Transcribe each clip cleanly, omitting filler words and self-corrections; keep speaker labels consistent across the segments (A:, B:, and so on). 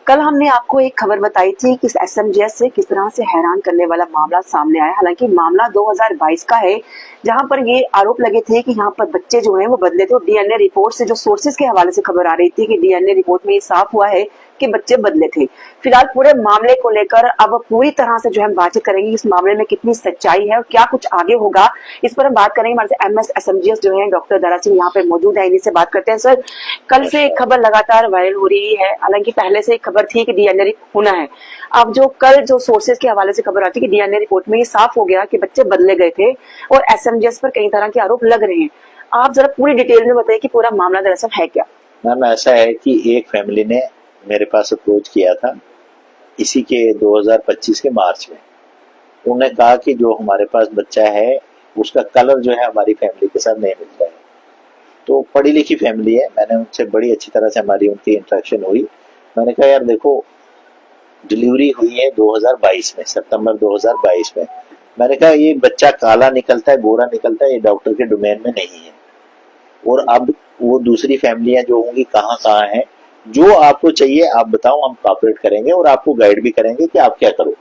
A: कल हमने आपको एक खबर बताई थी कि एसएमजीएस से किस तरह से हैरान करने वाला मामला सामने आया। हालांकि मामला 2022 का है, जहां पर ये आरोप लगे थे कि यहाँ पर बच्चे जो हैं वो बदले थे। डीएनए रिपोर्ट से जो सोर्सेज के हवाले से खबर आ रही थी कि डीएनए रिपोर्ट में ये साफ हुआ है कि बच्चे बदले थे। फिलहाल पूरे मामले को लेकर अब पूरी तरह से जो है बातचीत करेंगे इस मामले में कितनी सच्चाई है और क्या कुछ आगे होगा, इस पर हम बात करेंगे। हमारे से एमएस एसएमजीएस जो है डॉक्टर दारा सिंह यहाँ पे मौजूद है, इन्हीं से बात करते हैं। सर, कल से एक खबर लगातार वायरल हो रही है, हालांकि पहले से एक खबर थी कि डीएनए होना है। अब जो कल जो सोर्सेज के हवाले से खबर आती है कि डीएनए रिपोर्ट में ये साफ हो गया कि बच्चे बदले गए थे और एसएमजीएस पर कई तरह के आरोप लग रहे हैं। आप जरा पूरी डिटेल में बताइए कि पूरा मामला दरअसल है क्या।
B: मैम, ऐसा है कि एक फैमिली ने मेरे पास अप्रोच किया था इसी के 2025 के मार्च में। उन्होंने कहा कि जो हमारे पास बच्चा है उसका कलर जो है हमारी फैमिली के साथ नहीं मिलता है। तो पढ़ी लिखी फैमिली है, मैंने उनसे बड़ी अच्छी तरह से हमारी उनकी इंटरेक्शन हुई। मैंने कहा यार देखो, डिलीवरी हुई है 2022 में, सितंबर 2022 में। मैंने कहा ये बच्चा काला निकलता है, गोरा निकलता है, ये डॉक्टर के डोमेन में नहीं है। और अब वो दूसरी फैमिलियां जो होंगी कहाँ कहाँ हैं, जो आपको चाहिए आप बताओ, हम कॉपरेट करेंगे और आपको गाइड भी करेंगे कि आप क्या करो।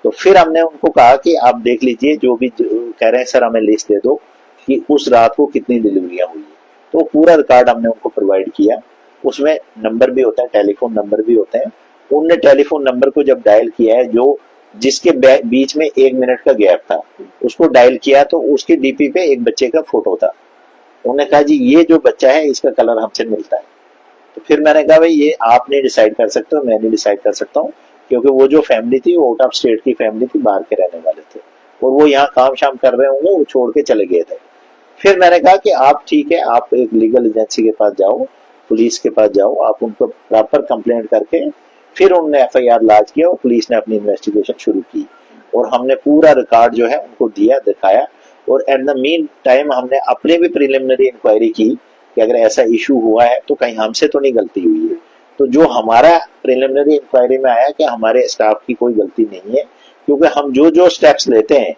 B: तो फिर हमने उनको कहा कि आप देख लीजिए, जो भी कह रहे हैं सर हमें लिस्ट दे दो कि उस रात को कितनी डिलीवरियां हुई है। तो पूरा रिकॉर्ड हमने उनको प्रोवाइड किया। उसमें नंबर भी होता है, टेलीफोन नंबर भी होते हैं। उनने टेलीफोन नंबर को जब डायल किया है, जो जिसके बीच में 1 मिनट का गैप था, उसको डायल किया तो उसके डीपी पे एक बच्चे का फोटो था। उन्होंने कहा जी ये जो बच्चा है इसका कलर हमसे मिलता है। तो फिर मैंने कहा भाई ये आप नहीं डिसाइड कर सकते हो, मैं नहीं डिसाइड कर सकता हूँ, क्योंकि वो जो फैमिली थी वो आउट ऑफ स्टेट की फैमिली थी, बाहर के रहने वाले थे और वो यहाँ काम शाम कर रहे होंगे, वो छोड़ के चले गए थे। फिर मैंने कहा कि आप ठीक है, आप एक लीगल एजेंसी के पास जाओ, पुलिस के पास जाओ, आप उनको प्रॉपर कंप्लेंट करके फिर उन्होंने एफआईआर लॉन्च किया और पुलिस ने अपनी इन्वेस्टिगेशन शुरू की और हमने पूरा रिकॉर्ड जो है उनको दिया, दिखाया। और एट द मीन टाइम हमने अपनी भी प्रिलिमिनरी इंक्वायरी की कि अगर ऐसा इशू हुआ है तो कहीं हमसे तो नहीं गलती हुई है। तो जो हमारा प्रिलिमिनरी इंक्वायरी में आया कि हमारे स्टाफ की कोई गलती नहीं है, क्योंकि हम जो जो स्टेप्स लेते हैं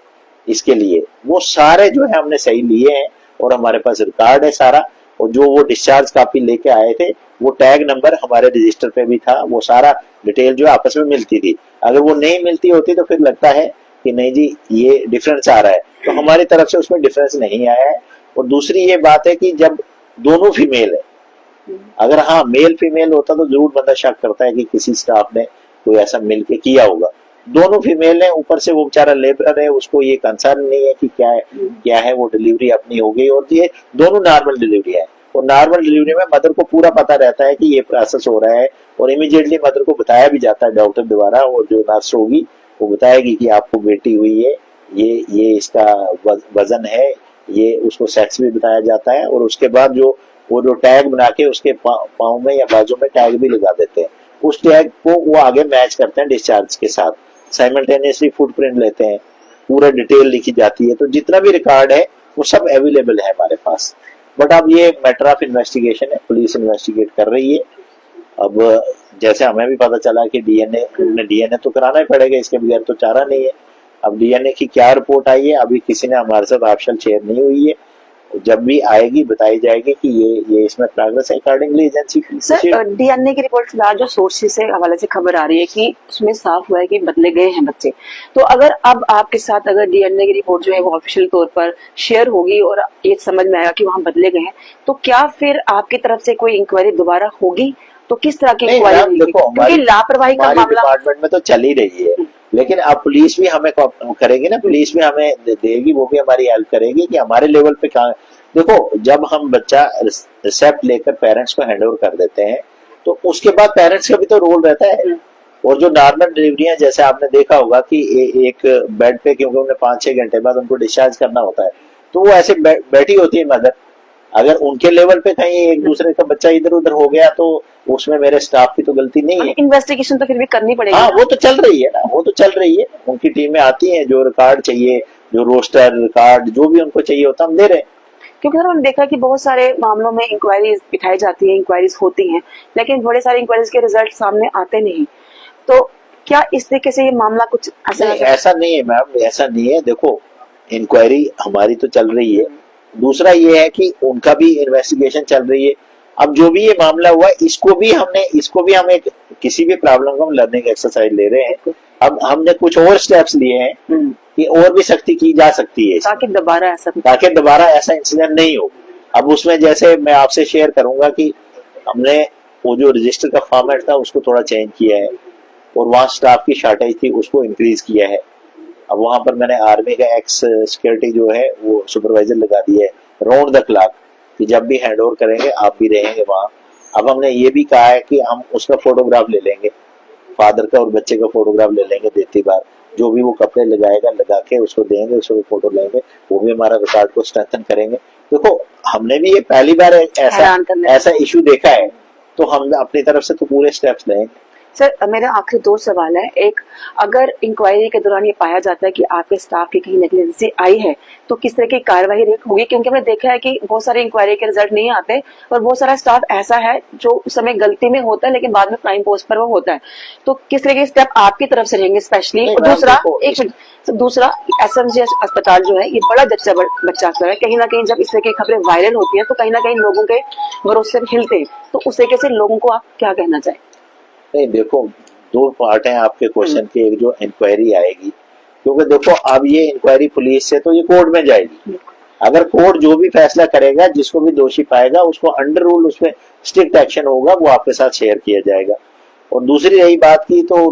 B: इसके लिए वो सारे जो है हमने सही लिए हैं और हमारे पास रिकॉर्ड है सारा। और जो वो डिस्चार्ज कॉपी लेके आए थे वो टैग नंबर हमारे रजिस्टर पे भी था, वो सारा डिटेल जो आपस में मिलती थी। अगर वो नहीं मिलती होती तो फिर लगता है कि नहीं जी ये डिफरेंस आ रहा है, तो हमारी तरफ से उसमें डिफरेंस नहीं आया है। और दूसरी ये बात है कि जब दोनों फीमेल है, अगर हाँ मेल फीमेल होता तो जरूर बंदा शक करता है कि किसी स्टाफ ने कोई ऐसा मिलके किया होगा। दोनों फीमेल है, ऊपर से वो बेचारा लेबर है, उसको ये कंसर्न नहीं है कि क्या है वो डिलीवरी अपनी हो गई। और ये दोनों नॉर्मल डिलीवरी है और नॉर्मल डिलीवरी में मदर को पूरा पता रहता है कि ये प्रोसेस हो रहा है और इमीडिएटली मदर को बताया भी जाता है डॉक्टर द्वारा, और जो नर्स होगी वो बताएगी कि आपको बेटी हुई है, ये इसका वजन है, ये उसको सेक्स भी बताया जाता है। और उसके बाद जो वो जो टैग बना के उसके पाँव में या बाजू में टैग भी लगा देते हैं, उस टैग को वो आगे मैच करते हैं डिस्चार्ज के साथ। साइमल्टेनियसली फुटप्रिंट लेते हैं, पूरा डिटेल लिखी जाती है। तो जितना भी रिकॉर्ड है वो सब अवेलेबल है हमारे पास। बट अब ये मैटर ऑफ इन्वेस्टिगेशन है, पुलिस इन्वेस्टिगेट कर रही है। अब जैसे हमें भी पता चला कि डीएनए तो कराना ही पड़ेगा, इसके बगैर तो चारा नहीं है। अब डीएनए की क्या रिपोर्ट आई है अभी किसी ने हमारे साथ ऑप्शन शेयर नहीं हुई है, जब भी आएगी बताई जाएगी कि ये इसमें प्रोग्रेस है अकॉर्डिंगली एजेंसी।
A: सर, डीएनए की रिपोर्ट फिलहाल जो सोर्सेज से हवाले से खबर आ रही है कि उसमें साफ हुआ है कि बदले गए हैं बच्चे। तो अगर अब आपके साथ अगर डीएनए की रिपोर्ट जो है वो ऑफिशियल तौर पर शेयर होगी और ये समझ में आएगा कि वहाँ बदले गए हैं, तो क्या फिर आपकी तरफ से कोई इंक्वायरी दोबारा होगी? तो किस तरह की इंक्वायरी होगी? क्योंकि लापरवाही का मामला
B: डिपार्टमेंट में तो चल ही रही है, लेकिन अब पुलिस भी हमें करेगी ना, पुलिस भी हमें देगी, वो भी हमारी हेल्प करेगी कि हमारे लेवल पे कहाँ। देखो, जब हम बच्चा रिसेप्ट लेकर पेरेंट्स को हैंड ओवर कर देते हैं तो उसके बाद पेरेंट्स का भी तो रोल रहता है। और जो नॉर्मल डिलीवरियां जैसे आपने देखा होगा कि एक बेड पे, क्योंकि उन्हें 5-6 घंटे बाद उनको डिस्चार्ज करना होता है, तो वो ऐसे बैठी होती है मदर। अगर उनके लेवल पे कहीं एक दूसरे का बच्चा इधर उधर हो गया तो उसमें मेरे स्टाफ की तो गलती नहीं है।
A: इन्वेस्टिगेशन तो फिर भी करनी पड़ेगी।
B: हाँ, वो तो चल रही है ना, वो तो चल रही है। उनकी टीमें आती हैं, जो रिकॉर्ड चाहिए, जो रोस्टर रिकॉर्ड जो भी उनको चाहिए होता हम दे रहे हैं।
A: क्योंकि सर, हमने देखा कि बहुत सारे मामलों में इंक्वायरीज बिठाई जाती है, इंक्वायरीज होती हैं, लेकिन बड़े सारे इंक्वायरीज के रिजल्ट सामने आते नहीं। तो क्या इस तरीके से ये मामला कुछ
B: ऐसा नहीं है मैम, ऐसा नहीं है। देखो, इंक्वायरी हमारी तो चल रही है, दूसरा ये है कि उनका भी इन्वेस्टिगेशन चल रही है। अब जो भी ये मामला हुआ इसको भी हम एक किसी भी प्रॉब्लम को हम लर्निंग एक्सरसाइज ले रहे हैं। अब हमने कुछ और स्टेप्स लिए हैं कि और भी सख्ती की जा सकती है
A: ताकि दोबारा ऐसा
B: इंसिडेंट नहीं हो। अब उसमें जैसे मैं आपसे शेयर करूंगा कि हमने वो जो रजिस्टर का फॉर्मेट था उसको थोड़ा चेंज किया है और वहाँ स्टाफ की शॉर्टेज थी उसको इंक्रीज किया है। अब वहां पर मैंने आर्मी का एक्स सिक्योरिटी जो है वो सुपरवाइजर लगा दिया है राउंड द क्लॉक कि जब भी हैंड ओवर करेंगे आप भी रहेंगे वहाँ। अब हमने ये भी कहा है कि हम उसका फोटोग्राफ ले लेंगे, फादर का और बच्चे का फोटोग्राफ ले लेंगे देती बार, जो भी वो कपड़े लगाएगा लगा के उसको देंगे, उसको फोटो लेंगे, वो भी हमारा रिकॉर्ड को स्ट्रेंथन करेंगे। देखो हमने भी ये पहली बार ऐसा इशू देखा है तो हम अपनी तरफ से तो पूरे स्टेप्स लेंगे।
A: सर मेरा आखिरी 2 सवाल है। एक, अगर इंक्वायरी के दौरान ये पाया जाता है कि आपके स्टाफ की कहीं नेग्लिजेंसी आई है तो किस तरह की कार्रवाई होगी? क्योंकि हमने देखा है कि बहुत सारे इंक्वायरी के रिजल्ट नहीं आते और बहुत सारा स्टाफ ऐसा है जो उस समय गलती में होता है लेकिन बाद में प्राइम पोस्ट पर वो होता है, तो किस तरह के स्टेप आपकी तरफ से रहेंगे स्पेशली? दूसरा एसएमजीएस अस्पताल जो है ये बड़ा बच्चा है, कहीं ना कहीं जब इस तरह की खबरें वायरल होती है तो कहीं ना कहीं लोगों के भरोसे हिलते हैं, तो उस तरीके से लोगों को आप क्या कहना चाहें?
B: नहीं देखो, 2 पार्ट हैं आपके क्वेश्चन के। एक जो इंक्वायरी आएगी, क्योंकि देखो अब ये इंक्वायरी पुलिस से तो ये कोर्ट में जाएगी। अगर कोर्ट जो भी फैसला करेगा, जिसको भी दोषी पाएगा उसको अंडर रूल उसमें स्ट्रिक्ट एक्शन होगा, वो आपके साथ शेयर किया जाएगा। और दूसरी रही बात की तो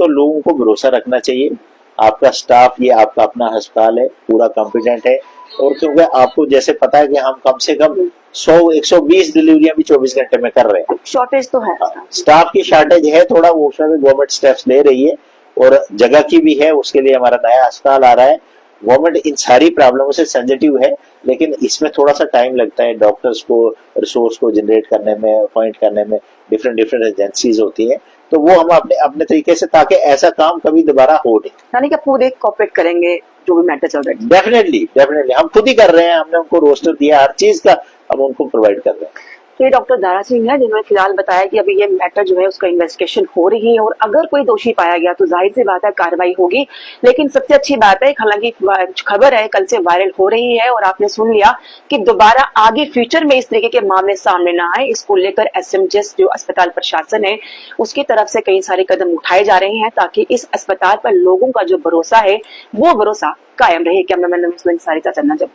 B: लोगों को भरोसा रखना चाहिए। आपका स्टाफ, ये आपका अपना अस्पताल है, पूरा कॉम्पिटेंट है। और क्योंकि आपको जैसे पता है कि हम कम से कम 100-120 डिलीवरियां भी 24 घंटे में कर रहे हैं।
A: शॉर्टेज तो है,
B: स्टाफ की शॉर्टेज है थोड़ा, वो उसमें भी गवर्नमेंट स्टेप्स ले रही है और जगह की भी है, उसके लिए हमारा नया अस्पताल आ रहा है। गवर्नमेंट इन सारी प्रॉब्लमों से सेंसिटिव है, लेकिन इसमें थोड़ा सा टाइम लगता है। डॉक्टर्स को रिसोर्स को जनरेट करने में, अपॉइंट करने में, डिफरेंट एजेंसीज होती है, तो वो हम अपने तरीके से, ताकि ऐसा काम कभी दोबारा हो नहीं।
A: यानी कि पूरे कोऑपरेट करेंगे जो भी मैटर चल रहा है।
B: डेफिनेटली हम खुद ही कर रहे हैं, हमने उनको रोस्टर दिया, हर चीज का हम उनको प्रोवाइड कर रहे हैं।
A: तो ये डॉक्टर दारा सिंह है जिन्होंने फिलहाल बताया कि अभी ये मैटर जो है उसका इन्वेस्टिगेशन हो रही है और अगर कोई दोषी पाया गया तो जाहिर सी बात है कार्रवाई होगी। लेकिन सबसे अच्छी बात है, हालांकि खबर है कल से वायरल हो रही है और आपने सुन लिया कि दोबारा आगे फ्यूचर में इस तरीके के मामले सामने ना आए, इसको लेकर एसएमजीएस जो अस्पताल प्रशासन है उसकी तरफ से कई सारे कदम उठाए जा रहे हैं ताकि इस अस्पताल पर लोगों का जो भरोसा है वो भरोसा कायम रहे। कैमरामैन सारिता चन्ना जब